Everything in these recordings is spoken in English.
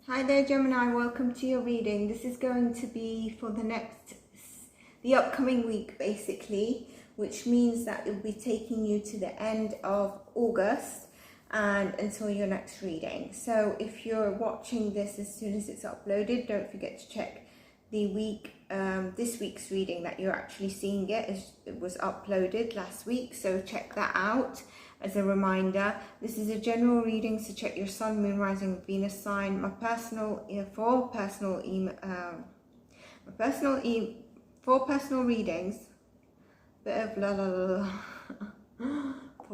Hi there, Gemini. Welcome to your reading. This is going to be for the upcoming week, basically, which means that it will be taking you to the end of August and until your next reading. So if you're watching this as soon as it's uploaded, don't forget to check the this week's reading that you're actually seeing it. It was uploaded last week, so check that out. As a reminder, this is a general reading, so check your sun, moon, rising, Venus sign. For personal readings, for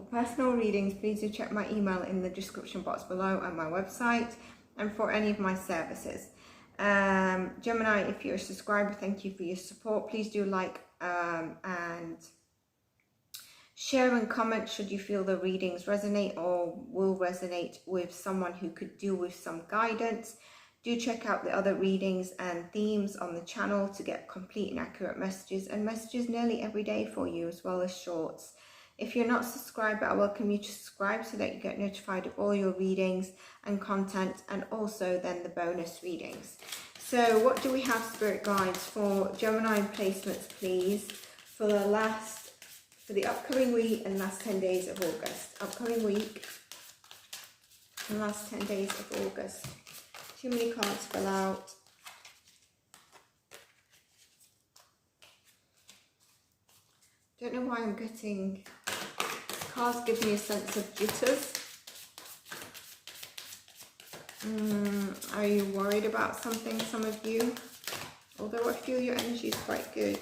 personal readings, please do check my email in the description box below and my website, and for any of my services. Gemini, if you're a subscriber, thank you for your support. Please do like and share and comment should you feel the readings resonate or will resonate with someone who could do with some guidance. Do check out the other readings and themes on the channel to get complete and accurate messages nearly every day for you, as well as shorts. If you're not subscribed, I welcome you to subscribe so that you get notified of all your readings and content, and also then the bonus readings. So what do we have, spirit guides, for Gemini placements, please, for the upcoming week and last 10 days of August? Upcoming week and last 10 days of August. Too many cards fell out. Don't know why I'm getting... Cards give me a sense of jitters. Are you worried about something, some of you? Although I feel your energy is quite good.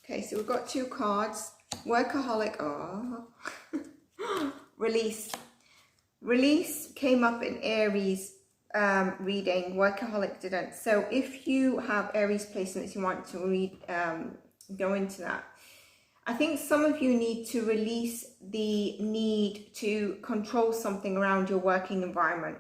Okay, so we've got two cards. Workaholic. Oh. Release. Release came up in Aries reading. Workaholic didn't. So if you have Aries placements you want to read, go into that. I think some of you need to release the need to control something around your working environment.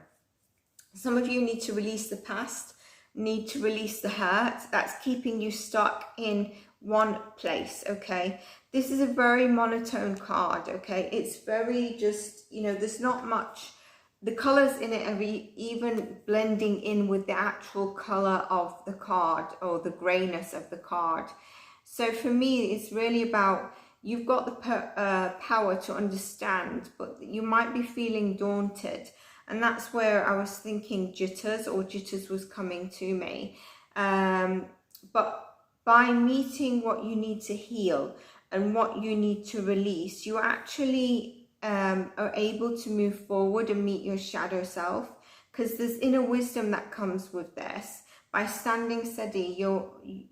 Some of you need to release the past, need to release the hurt that's keeping you stuck in one place, okay? This is a very monotone card, okay? It's very just, you know, there's not much. The colors in it are even blending in with the actual color of the card or the grayness of the card. So for me, it's really about, you've got the power to understand, but you might be feeling daunted. And that's where I was thinking jitters was coming to me. But by meeting what you need to heal and what you need to release, you actually are able to move forward and meet your shadow self. Because there's inner wisdom that comes with this. By standing steady, you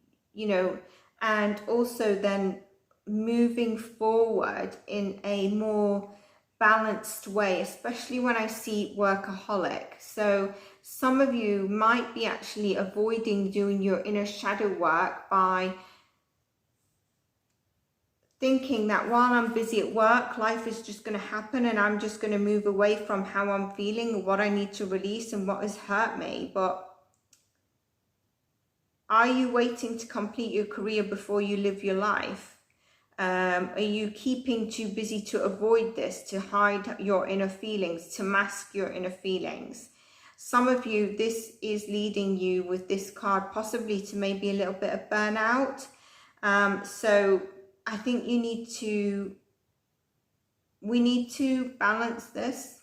know, and also then moving forward in a more balanced way, especially when I see workaholic. So some of you might be actually avoiding doing your inner shadow work by thinking that while I'm busy at work, life is just going to happen and I'm just going to move away from how I'm feeling, what I need to release and what has hurt me. But are you waiting to complete your career before you live your life? Are you keeping too busy to avoid this, to hide your inner feelings, to mask your inner feelings? Some of you, this is leading you with this card possibly to maybe a little bit of burnout. So I think we need to balance this.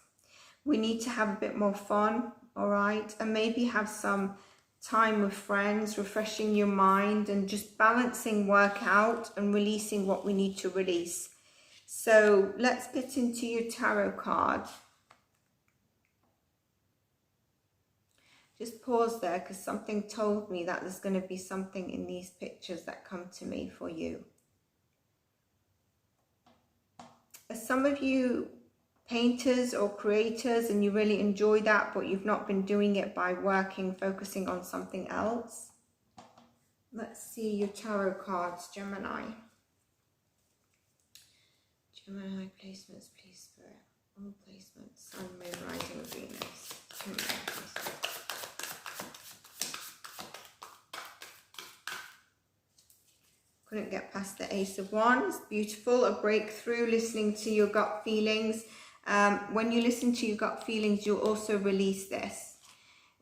We need to have a bit more fun, all right? And maybe have some time with friends, refreshing your mind and just balancing work out and releasing what we need to release. So let's get into your tarot card. Just pause there because something told me that there's going to be something in these pictures that come to me for you. As some of you painters or creators and you really enjoy that, but you've not been doing it by focusing on something else. Let's see your tarot cards, Gemini. Gemini placements, please, spirit. All placements, sun, moon, rising, Venus. Gemini placements. Couldn't get past the Ace of Wands. Beautiful. A breakthrough, listening to your gut feelings. When you listen to your gut feelings, you'll also release this.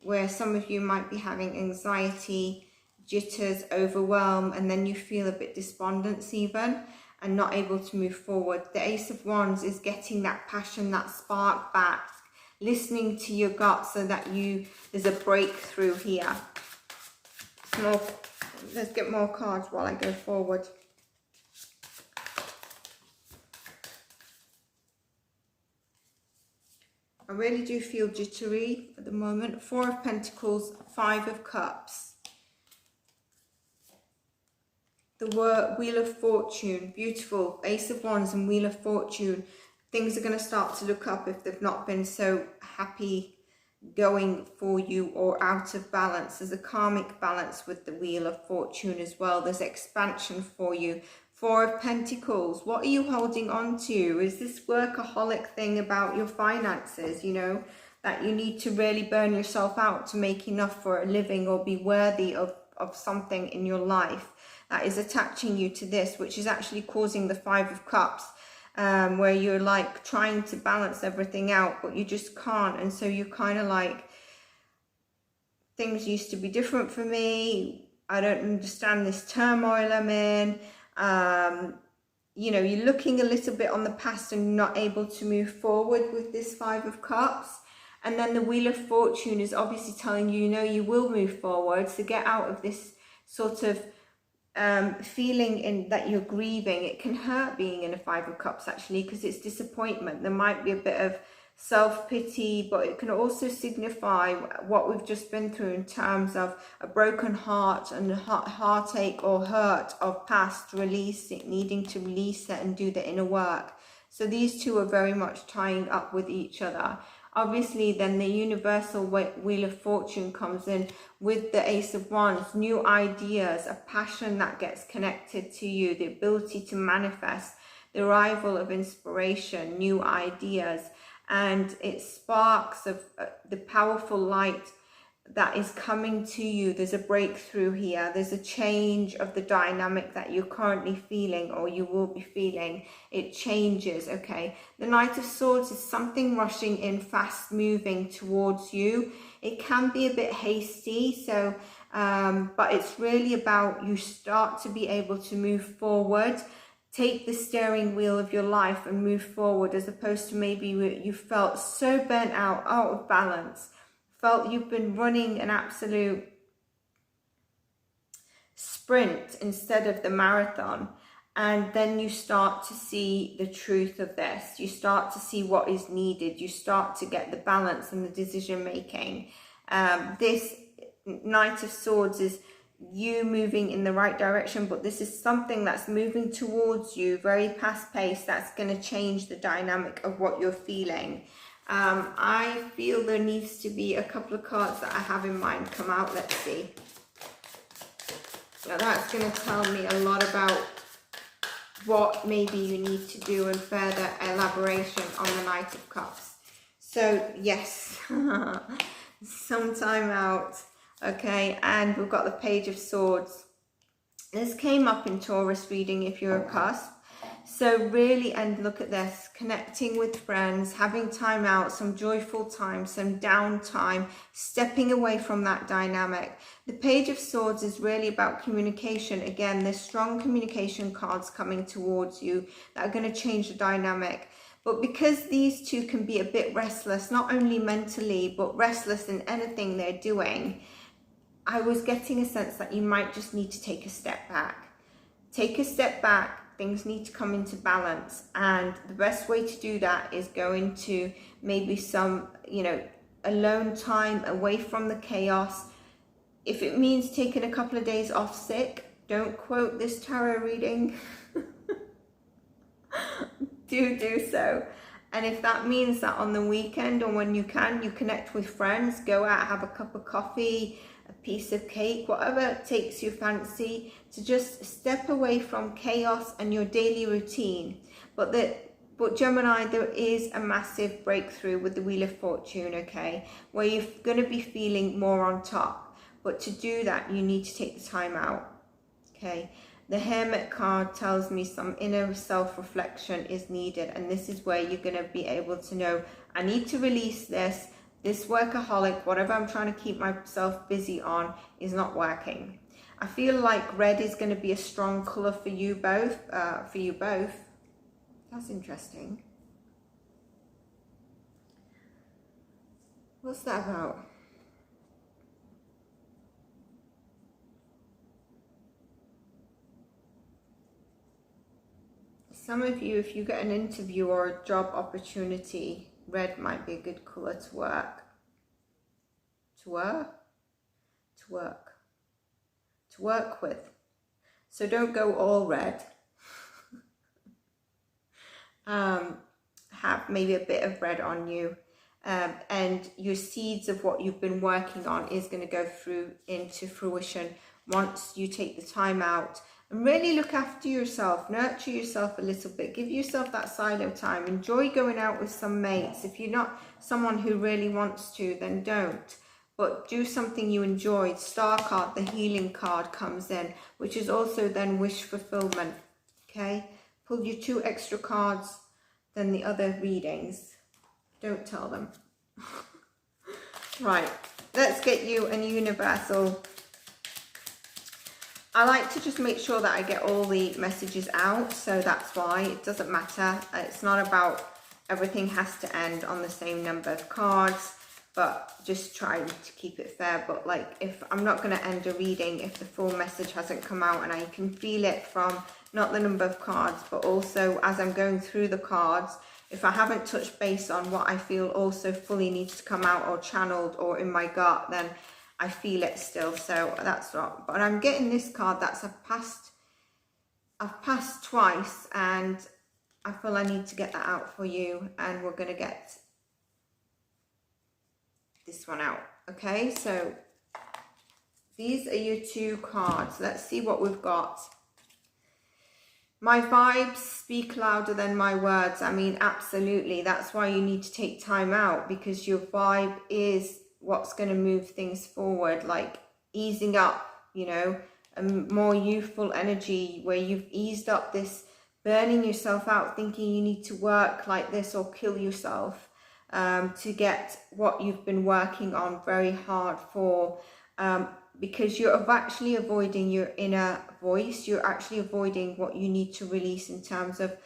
where some of you might be having anxiety, jitters, overwhelm, and then you feel a bit despondent even and not able to move forward. The Ace of Wands is getting that passion, that spark back, listening to your gut so that there's a breakthrough here. Let's get more cards while I go forward. I really do feel jittery at the moment. Four of Pentacles, Five of Cups. The Wheel of Fortune, beautiful. Ace of Wands and Wheel of Fortune. Things are going to start to look up if they've not been so happy going for you or out of balance. There's a karmic balance with the Wheel of Fortune as well. There's expansion for you. Four of Pentacles. What are you holding on to? Is this workaholic thing about your finances, you know, that you need to really burn yourself out to make enough for a living or be worthy of something in your life that is attaching you to this, which is actually causing the Five of Cups, where you're like trying to balance everything out, but you just can't. And so you're kind of like, things used to be different for me. I don't understand this turmoil I'm in. You know, you're looking a little bit on the past and not able to move forward with this Five of Cups. And then the Wheel of Fortune is obviously telling you, you know, you will move forward. So get out of this sort of feeling in that you're grieving. It can hurt being in a Five of Cups actually, because it's disappointment. There might be a bit of self-pity, but it can also signify what we've just been through in terms of a broken heart and heartache or hurt of past, needing to release it and do the inner work. So these two are very much tying up with each other. Obviously, then the universal Wheel of Fortune comes in with the Ace of Wands, new ideas, a passion that gets connected to you, the ability to manifest, the arrival of inspiration, new ideas, and it sparks of the powerful light that is coming to you. There's a breakthrough here. There's a change of the dynamic that you're currently feeling or you will be feeling. It changes, okay? The Knight of Swords is something rushing in, fast moving towards you. It can be a bit hasty, so but it's really about you start to be able to move forward. Take the steering wheel of your life and move forward, as opposed to maybe you felt so burnt out of balance, felt you've been running an absolute sprint instead of the marathon. And then you start to see the truth of this. You start to see what is needed. You start to get the balance and the decision making. This Knight of Swords is you moving in the right direction, but this is something that's moving towards you, very fast paced, that's going to change the dynamic of what you're feeling. I feel there needs to be a couple of cards that I have in mind come out. Let's see. Now that's going to tell me a lot about what maybe you need to do and further elaboration on the Knight of Cups. So yes, some time out. Okay, and we've got the Page of Swords. This came up in Taurus reading if you're a cusp. So really, and look at this, connecting with friends, having time out, some joyful time, some downtime, stepping away from that dynamic. The Page of Swords is really about communication. Again, there's strong communication cards coming towards you that are going to change the dynamic. But because these two can be a bit restless, not only mentally, but restless in anything they're doing, I was getting a sense that you might just need to take a step back. Take a step back. Things need to come into balance, and the best way to do that is go into maybe some, you know, alone time away from the chaos. If it means taking a couple of days off sick, don't quote this tarot reading. do so. And if that means that on the weekend or when you can, you connect with friends, go out, have a cup of coffee, a piece of cake, whatever takes your fancy, to just step away from chaos and your daily routine. But Gemini, there is a massive breakthrough with the Wheel of Fortune, okay, where you're going to be feeling more on top. But to do that, you need to take the time out, okay? The Hermit card tells me some inner self-reflection is needed, and this is where you're going to be able to know, I need to release this. This workaholic, whatever I'm trying to keep myself busy on, is not working. I feel like red is going to be a strong color for you both. That's interesting. What's that about? Some of you, if you get an interview or a job opportunity, red might be a good color to work. To work with. So don't go all red. Have maybe a bit of red on you, and your seeds of what you've been working on is going to go through into fruition once you take the time out and really look after yourself, nurture yourself a little bit, give yourself that silo time, enjoy going out with some mates. If you're not someone who really wants to, then don't. But do something you enjoy. Star card, the healing card, comes in, which is also then wish fulfillment. Okay, pull you 2 extra cards than the other readings. Don't tell them. Right, let's get you a universal. I like to just make sure that I get all the messages out, so that's why it doesn't matter. It's not about everything has to end on the same number of cards, but just try to keep it fair. But like, if I'm not going to end a reading if the full message hasn't come out, and I can feel it from not the number of cards, but also as I'm going through the cards, if I haven't touched base on what I feel also fully needs to come out or channeled or in my gut, then I feel it still. So that's not, but I'm getting this card that's I've passed twice, and I feel I need to get that out for you, and we're going to get this one out. Okay, so these are your 2 cards. Let's see what we've got. My vibes speak louder than my words. I mean, absolutely. That's why you need to take time out, because your vibe is what's going to move things forward, like easing up, you know, a more youthful energy where you've eased up this burning yourself out, thinking you need to work like this or kill yourself to get what you've been working on very hard for, because you're actually avoiding your inner voice. You're actually avoiding what you need to release in terms of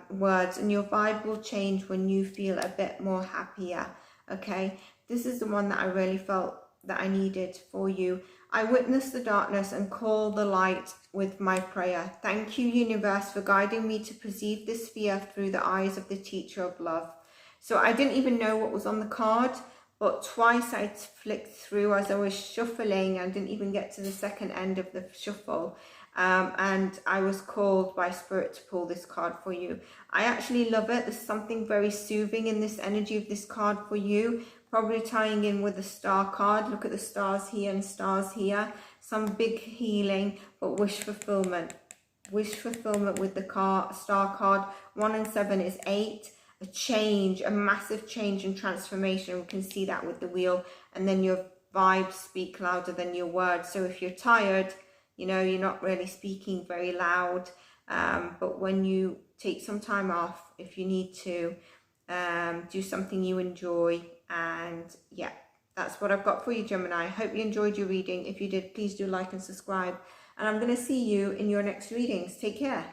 words, and your vibe will change when you feel a bit more happier. Okay, this is the one that I really felt that I needed for you. I witness the darkness and call the light with my prayer. Thank you, universe, for guiding me to perceive this sphere through the eyes of the teacher of love. So I didn't even know what was on the card, but twice I flicked through as I was shuffling. I didn't even get to the second end of the shuffle. And I was called by Spirit to pull this card for you. I actually love it. There's something very soothing in this energy of this card for you. Probably tying in with the star card. Look at the stars here and stars here. Some big healing, but wish fulfillment. Wish fulfillment with the star card. 1 and 7 is 8. A change, a massive change and transformation. We can see that with the wheel. And then your vibes speak louder than your words. So if you're tired, you know, you're not really speaking very loud. But when you take some time off, if you need to, do something you enjoy. And yeah, that's what I've got for you, Gemini. I hope you enjoyed your reading. If you did, please do like and subscribe. And I'm going to see you in your next readings. Take care.